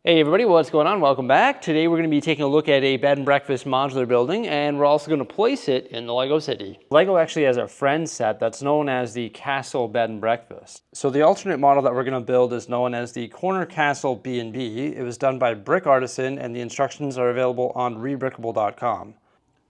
Hey everybody, what's going on? Welcome back. Today we're going to be taking a look at a bed and breakfast modular building, and we're also going to place it in the Lego City. Lego actually has a friend set that's known as the Castle Bed and Breakfast. So the alternate model that we're going to build is known as the Corner Castle B&B. It was done by Brick Artisan, and the instructions are available on rebrickable.com.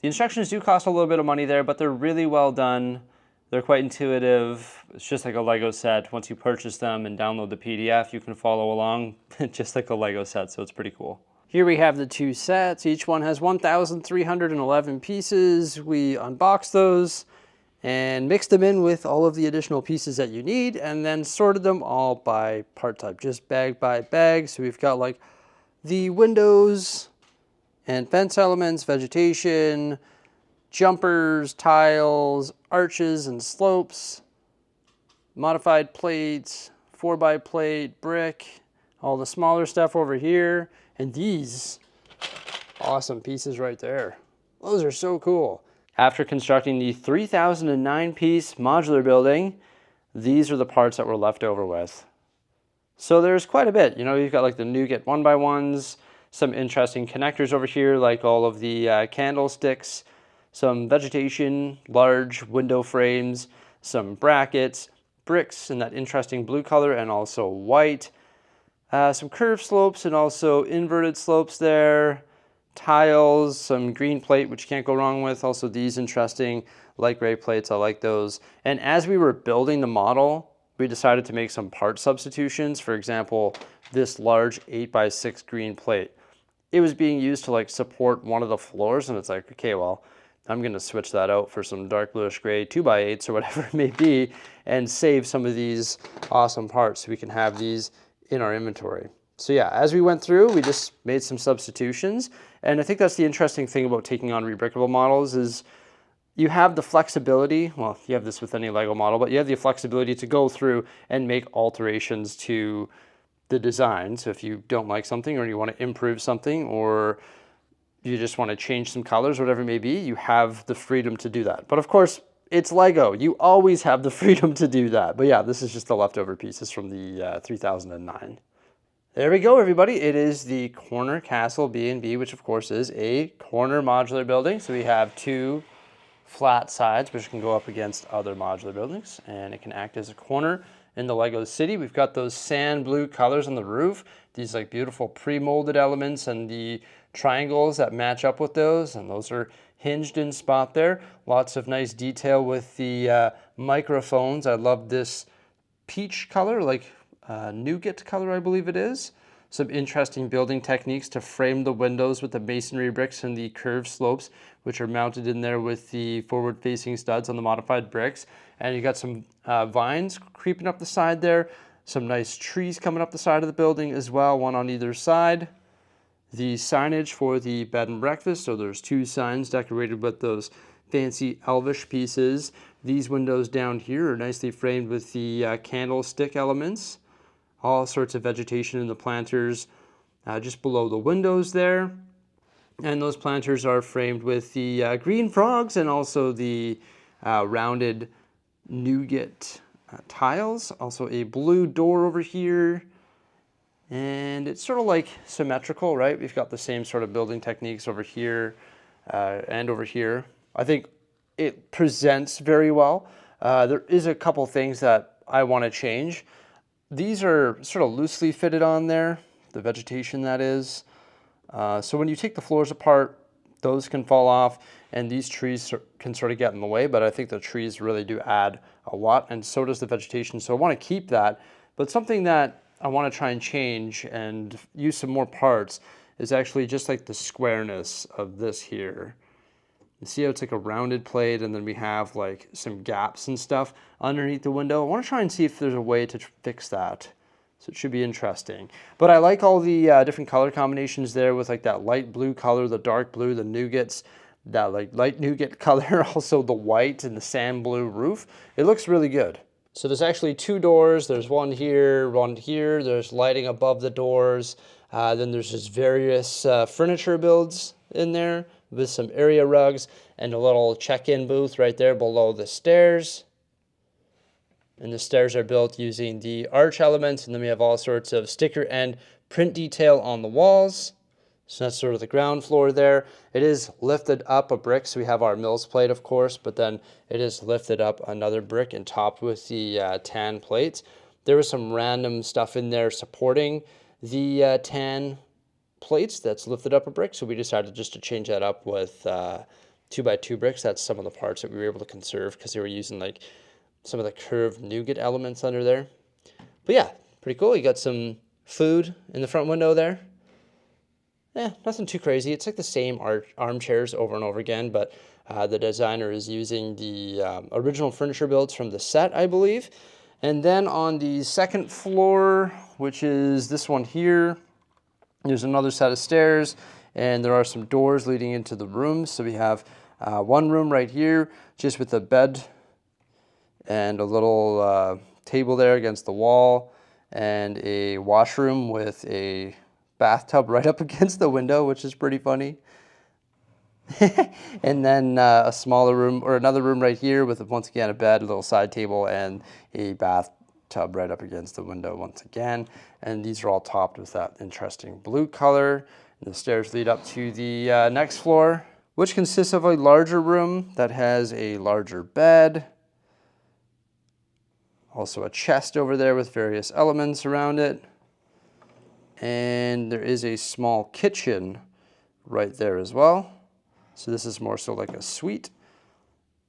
The instructions do cost a little bit of money there, but they're really well done. They're quite intuitive. It's just like a Lego set. Once you purchase them and download the PDF, you can follow along just like a Lego set, so it's pretty cool. Here we have the two sets. Each one has 1,311 pieces. We unboxed those and mixed them in with all of the additional pieces that you need, and then sorted them all by part type, just bag by bag. So we've got like the windows and fence elements, vegetation, jumpers, tiles, arches and slopes, modified plates, 4x plate, brick, all the smaller stuff over here, and these awesome pieces right there. Those are so cool. After constructing the 3,009 piece modular building, these are the parts that we're left over with. So there's quite a bit. You know, you've got like the nougat 1x1s, some interesting connectors over here, like all of the candlesticks, some vegetation, large window frames, some brackets, bricks in that interesting blue color and also white, some curved slopes and also inverted slopes there, tiles, some green plate, which you can't go wrong with, also these interesting light gray plates, I like those. And as we were building the model, we decided to make some part substitutions. For example, this large 8x6 green plate. It was being used to like support one of the floors, and it's like, okay, well, I'm going to switch that out for some dark bluish gray 2x8s or whatever it may be, and save some of these awesome parts so we can have these in our inventory. So yeah, as we went through, we just made some substitutions, and I think that's the interesting thing about taking on rebrickable models is you have the flexibility, well, you have this with any Lego model, but you have the flexibility to go through and make alterations to the design. So if you don't like something or you want to improve something or you just want to change some colors, whatever it may be, you have the freedom to do that. But of course, it's Lego. You always have the freedom to do that. But yeah, this is just the leftover pieces from the 3009. There we go, everybody. It is the Corner Castle B&B, which of course is a corner modular building. So we have two flat sides, which can go up against other modular buildings, and it can act as a corner in the Lego City. We've got those sand blue colors on the roof, these like beautiful pre-molded elements and the triangles that match up with those, and those are hinged in spot there. Lots of nice detail with the microphones. I love this peach color, like nougat color, I believe it is. Some interesting building techniques to frame the windows with the masonry bricks and the curved slopes, which are mounted in there with the forward-facing studs on the modified bricks. And you got some vines creeping up the side there, some nice trees coming up the side of the building as well, one on either side. The signage for the bed and breakfast, so there's two signs decorated with those fancy elvish pieces. These windows down here are nicely framed with the candlestick elements. All sorts of vegetation in the planters just below the windows there. And those planters are framed with the green frogs and also the rounded nougat tiles. Also a blue door over here. And it's sort of like symmetrical, right? We've got the same sort of building techniques over here and over here. I think it presents very well. There is a couple things that I want to change. These are sort of loosely fitted on there, the vegetation that is. So when you take the floors apart, those can fall off and these trees can sort of get in the way, but I think the trees really do add a lot, and so does the vegetation. So I want to keep that, but something that I want to try and change and use some more parts is actually just like the squareness of this here. You see how it's like a rounded plate, and then we have like some gaps and stuff underneath the window. I want to try and see if there's a way to fix that. So it should be interesting. But I like all the different color combinations there with like that light blue color, the dark blue, the nougats, that like light nougat color, also the white and the sand blue roof. It looks really good. So there's actually two doors. There's one here, one here. There's lighting above the doors. Then there's just various furniture builds in there with some area rugs and a little check-in booth right there below the stairs. And the stairs are built using the arch elements, and then we have all sorts of sticker and print detail on the walls. So that's sort of the ground floor there. It is lifted up a brick, so we have our mills plate, of course, but then it is lifted up another brick and topped with the tan plates. There was some random stuff in there supporting the tan plates that's lifted up a brick, so we decided just to change that up with 2x2 bricks. That's some of the parts that we were able to conserve because they were using like some of the curved nougat elements under there. But yeah, pretty cool. You got some food in the front window there. Yeah, nothing too crazy. It's like the same armchairs over and over again, but the designer is using the original furniture builds from the set, I believe. And then on the second floor, which is this one here, there's another set of stairs, and there are some doors leading into the rooms. So we have one room right here, just with a bed and a little table there against the wall, and a washroom with a bathtub right up against the window, which is pretty funny. And then a smaller room, or another room right here with, once again, a bed, a little side table, and a bathtub right up against the window once again. And these are all topped with that interesting blue color. And the stairs lead up to the next floor, which consists of a larger room that has a larger bed. Also a chest over there with various elements around it. And there is a small kitchen right there as well. So this is more so like a suite.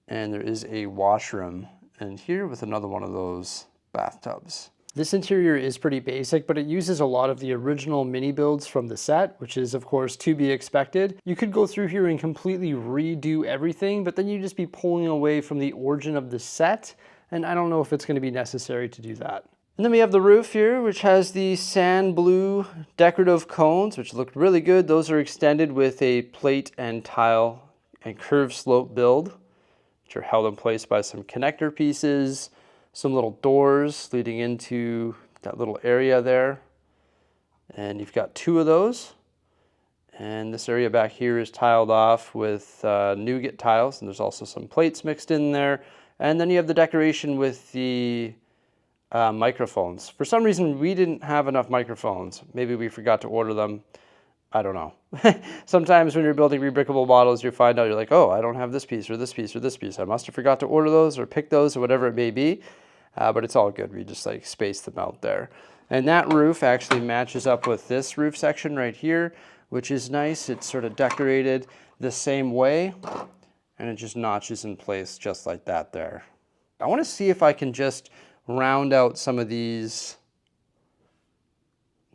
And there is a washroom in here with another one of those bathtubs. This interior is pretty basic, but it uses a lot of the original mini builds from the set, which is of course to be expected. You could go through here and completely redo everything, but then you'd just be pulling away from the origin of the set. And I don't know if it's going to be necessary to do that. And then we have the roof here, which has the sand blue decorative cones, which look really good. Those are extended with a plate and tile and curved slope build, which are held in place by some connector pieces, some little doors leading into that little area there. And you've got two of those. And this area back here is tiled off with nougat tiles, and there's also some plates mixed in there. And then you have the decoration with the microphones. For some reason, we didn't have enough microphones. Maybe we forgot to order them. I don't know. Sometimes when you're building rebrickable models, you find out you're like, oh, I don't have this piece or this piece or this piece. I must have forgot to order those or pick those or whatever it may be. But it's all good. We just like space them out there. And that roof actually matches up with this roof section right here, which is nice. It's sort of decorated the same way, and it just notches in place just like that there. I want to see if I can just round out some of these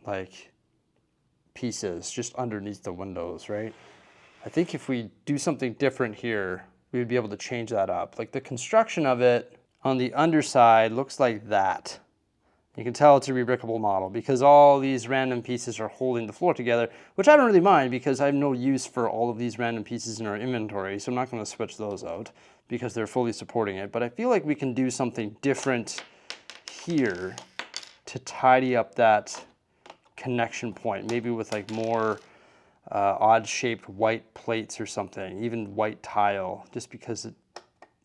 like pieces just underneath the windows, right? I think if we do something different here, we would be able to change that up. Like the construction of it on the underside looks like that. You can tell it's a rebrickable model because all these random pieces are holding the floor together, which I don't really mind because I have no use for all of these random pieces in our inventory, so I'm not going to switch those out because they're fully supporting it. But I feel like we can do something different here to tidy up that connection point, maybe with like more odd shaped white plates or something, even white tile, just because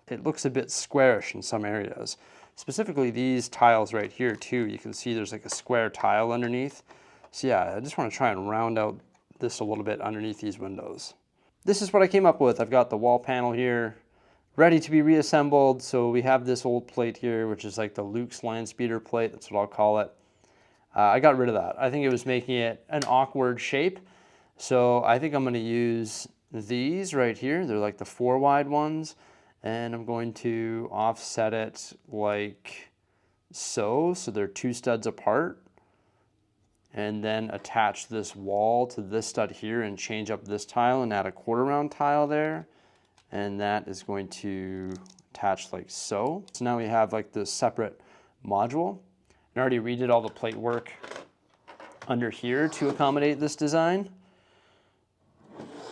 it looks a bit squarish in some areas. Specifically these tiles right here too, you can see there's like a square tile underneath. So yeah, I just want to try and round out this a little bit underneath these windows. This is what I came up with. I've got the wall panel here ready to be reassembled. So we have this old plate here, which is like the Luke's Land Speeder plate. That's what I'll call it. I got rid of that. I think it was making it an awkward shape. So I think I'm going to use these right here. They're like the 4 wide ones. And I'm going to offset it like so. So they're 2 studs apart. And then attach this wall to this stud here and change up this tile and add a 1/4 round tile there. And that is going to attach like so. So now we have like this separate module. I already redid all the plate work under here to accommodate this design.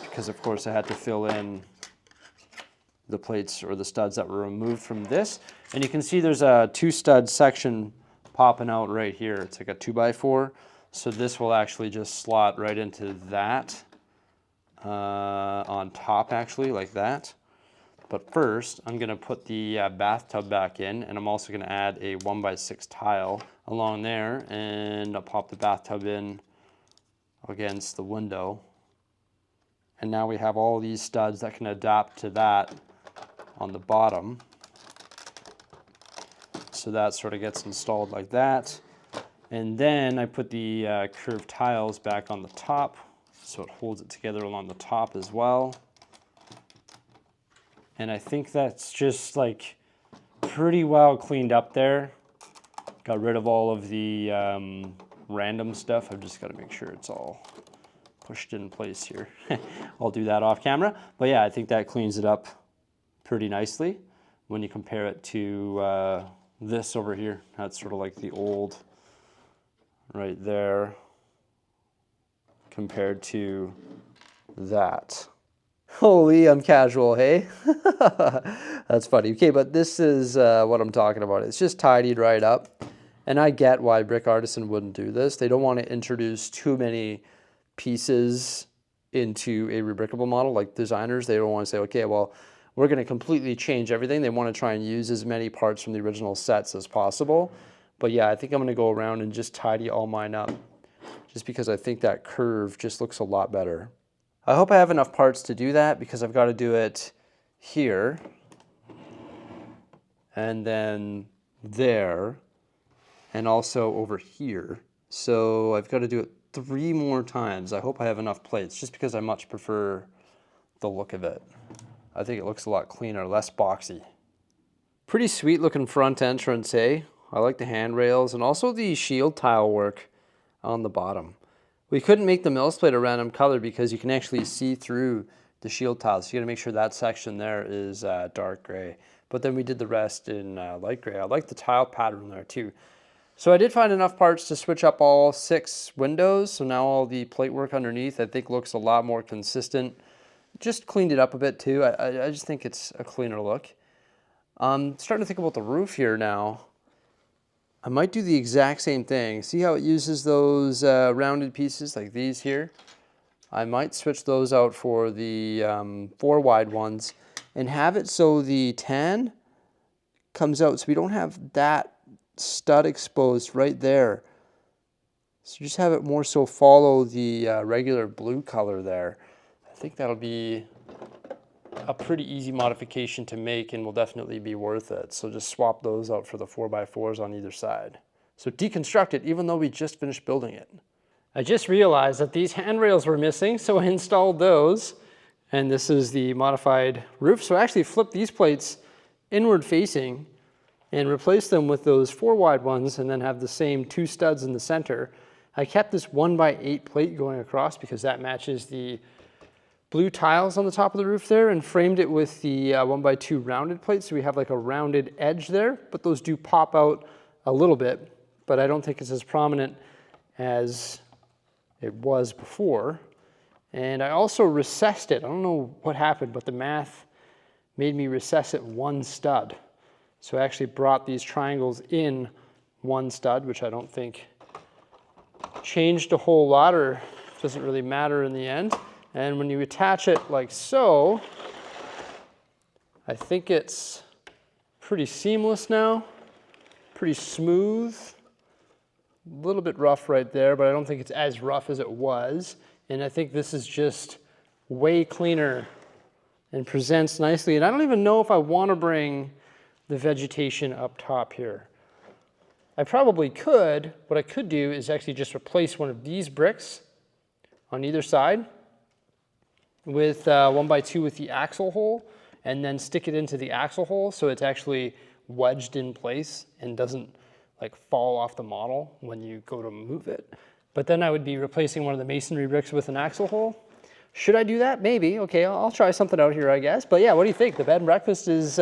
Because of course I had to fill in the plates or the studs that were removed from this. And you can see there's a 2 stud section popping out right here. It's like a 2x4. So this will actually just slot right into that on top actually, like that. But first I'm gonna put the bathtub back in, and I'm also gonna add a 1x6 tile along there, and I'll pop the bathtub in against the window. And now we have all these studs that can adapt to that on the bottom. So that sort of gets installed like that. And then I put the curved tiles back on the top, so it holds it together along the top as well. And I think that's just like pretty well cleaned up there. Got rid of all of the random stuff. I've just got to make sure it's all pushed in place here. I'll do that off camera. But yeah, I think that cleans it up pretty nicely when you compare it to this over here. That's sort of like the old right there compared to that. Holy, I'm casual, hey? That's funny. Okay, but this is what I'm talking about. It's just tidied right up. And I get why Brick Artisan wouldn't do this. They don't want to introduce too many pieces into a rebrickable model. Like designers, they don't want to say, okay, well, we're going to completely change everything. They want to try and use as many parts from the original sets as possible. But yeah, I think I'm going to go around and just tidy all mine up, just because I think that curve just looks a lot better. I hope I have enough parts to do that, because I've got to do it here and then there and also over here. So I've got to do it 3 more times. I hope I have enough plates, just because I much prefer the look of it. I think it looks a lot cleaner, less boxy. Pretty sweet looking front entrance, eh? I like the handrails and also the shield tile work on the bottom. We couldn't make the mill's plate a random color because you can actually see through the shield tiles. So you gotta make sure that section there is dark gray. But then we did the rest in light gray. I like the tile pattern there too. So I did find enough parts to switch up all 6 windows. So now all the plate work underneath I think looks a lot more consistent. Just cleaned it up a bit too. I just think it's a cleaner look. I'm starting to think about the roof here now. I might do the exact same thing. See how it uses those rounded pieces like these here? I might switch those out for the 4 wide ones and have it so the tan comes out so we don't have that stud exposed right there. So just have it more so follow the regular blue color there. I think that'll be a pretty easy modification to make and will definitely be worth it. So just swap those out for the 4x4s on either side. So deconstruct it even though we just finished building it. I just realized that these handrails were missing, so I installed those. And this is the modified roof. So I actually flipped these plates inward facing and replaced them with those 4 wide ones and then have the same 2 studs in the center. I kept this 1x8 plate going across because that matches the blue tiles on the top of the roof there, and framed it with the 1x2 rounded plate, so we have like a rounded edge there, but those do pop out a little bit, but I don't think it's as prominent as it was before. And I also recessed it. I don't know what happened, but the math made me recess it 1 stud. So I actually brought these triangles in 1 stud, which I don't think changed a whole lot or doesn't really matter in the end. And when you attach it like so, I think it's pretty seamless now, pretty smooth. A little bit rough right there, but I don't think it's as rough as it was. And I think this is just way cleaner and presents nicely. And I don't even know if I want to bring the vegetation up top here. I probably could. What I could do is actually just replace one of these bricks on either side with 1x2 with the axle hole, and then stick it into the axle hole so it's actually wedged in place and doesn't like fall off the model when you go to move it. But then I would be replacing one of the masonry bricks with an axle hole. Should I do that? Maybe. Okay, I'll try something out here, I guess. But yeah, what do you think? The bed and breakfast is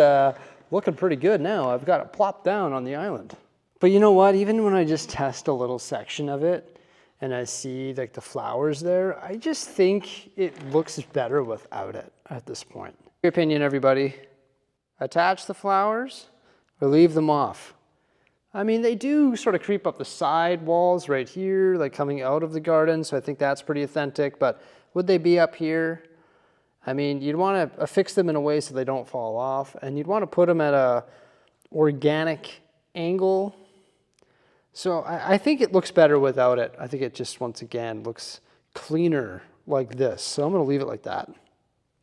looking pretty good now. I've got it plopped down on the island. But you know what? Even when I just test a little section of it, and I see like the flowers there, I just think it looks better without it at this point. Your opinion, everybody. Attach the flowers or leave them off? I mean, they do sort of creep up the side walls right here, like coming out of the garden, so I think that's pretty authentic, but would they be up here? I mean, you'd want to affix them in a way so they don't fall off, and you'd want to put them at a organic angle. So I think it looks better without it. I think it just, once again, looks cleaner like this. So I'm gonna leave it like that.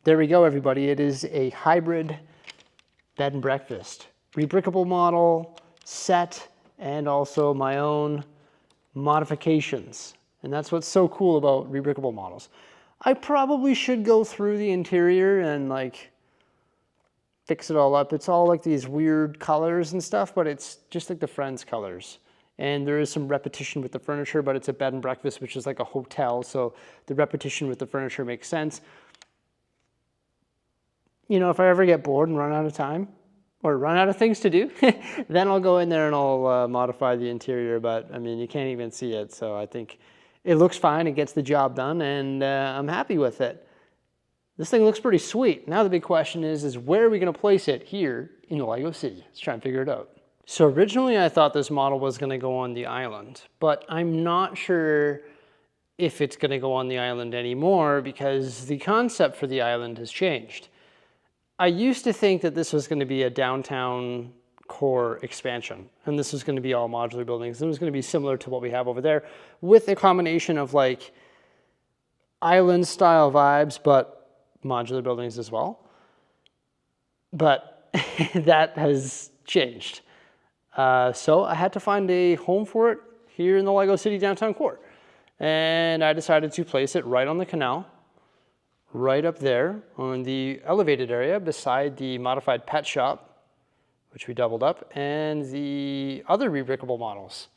There we go, everybody. It is a hybrid bed and breakfast. Rebrickable model, set, and also my own modifications. And that's what's so cool about rebrickable models. I probably should go through the interior and like fix it all up. It's all like these weird colors and stuff, but it's just like the Friends colors. And there is some repetition with the furniture, but it's a bed and breakfast, which is like a hotel. So the repetition with the furniture makes sense. You know, if I ever get bored and run out of time or run out of things to do, then I'll go in there and I'll modify the interior. But I mean, you can't even see it. So I think it looks fine. It gets the job done and I'm happy with it. This thing looks pretty sweet. Now the big question is where are we going to place it here in the Lego City? Let's try and figure it out. So originally I thought this model was going to go on the island, but I'm not sure if it's going to go on the island anymore because the concept for the island has changed. I used to think that this was going to be a downtown core expansion, and this was going to be all modular buildings. It was going to be similar to what we have over there with a combination of like island style vibes, but modular buildings as well. But that has changed. So I had to find a home for it here in the Lego City downtown core. And I decided to place it right on the canal, right up there on the elevated area beside the modified pet shop, which we doubled up, and the other rebrickable models.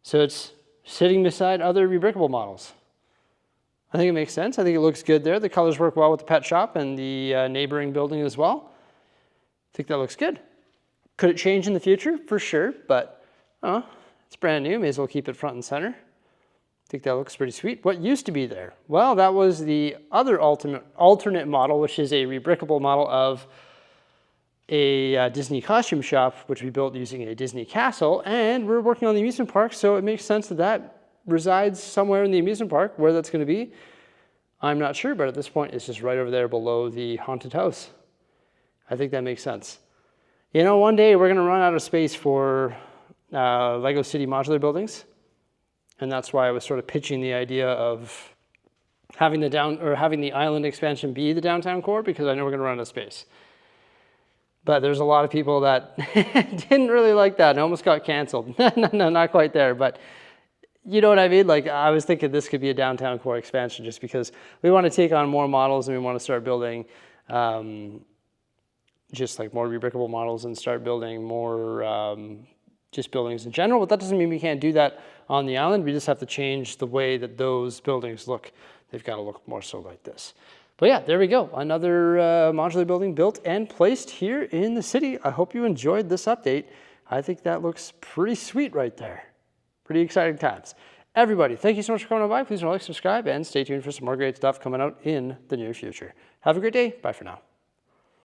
So it's sitting beside other rebrickable models. I think it makes sense. I think it looks good there. The colors work well with the pet shop and the neighboring building as well. I think that looks good. Could it change in the future? For sure, but it's brand new. May as well keep it front and center. I think that looks pretty sweet. What used to be there? Well, that was the other alternate model, which is a rebrickable model of a Disney costume shop, which we built using a Disney castle, and we're working on the amusement park, so it makes sense that that resides somewhere in the amusement park. Where that's going to be, I'm not sure, but at this point, it's just right over there below the haunted house. I think that makes sense. You know, one day we're going to run out of space for Lego City modular buildings. And that's why I was sort of pitching the idea of having the island expansion be the downtown core, because I know we're going to run out of space. But there's a lot of people that didn't really like that and almost got canceled. No, not quite there, but you know what I mean? Like, I was thinking this could be a downtown core expansion just because we want to take on more models and we want to start building just like more rebrickable models and start building more just buildings in general. But that doesn't mean we can't do that on the island. We just have to change the way that those buildings look. They've got to look more so like this. But yeah, there we go. Another modular building built and placed here in the city. I hope you enjoyed this update. I think that looks pretty sweet right there. Pretty exciting times. Everybody, thank you so much for coming by. Please like, subscribe, and stay tuned for some more great stuff coming out in the near future. Have a great day. Bye for now.